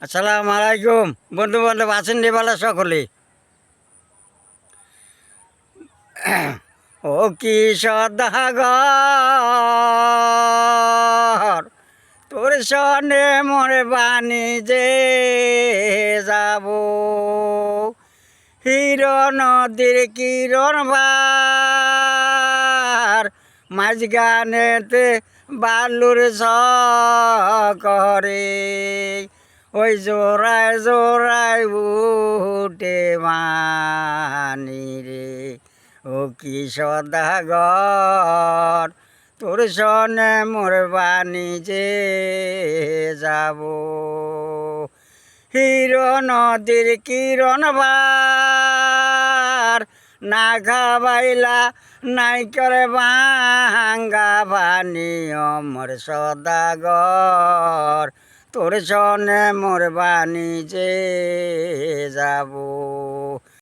আসসালামু আলাইকুম বন্ধু বান্ধব আছেন রে সকলে। ও কি সদাগর তোর সনে মোরে বাণী যে যাব, হিরো নদীর কিরণ ভার মাঝ গানেতে বালুর করে ওই জোড়ায় জোড়ায় উঠে মানি রে। ও কি সদাগর তোর সনে মোর বাণী যে যাব, হিরো নদীর কিরণ ভার না খাবাইলা নাই করে ভাঙ্গা বাণী অমর সদাগর তোর সনে মোর বাণী যে যাব।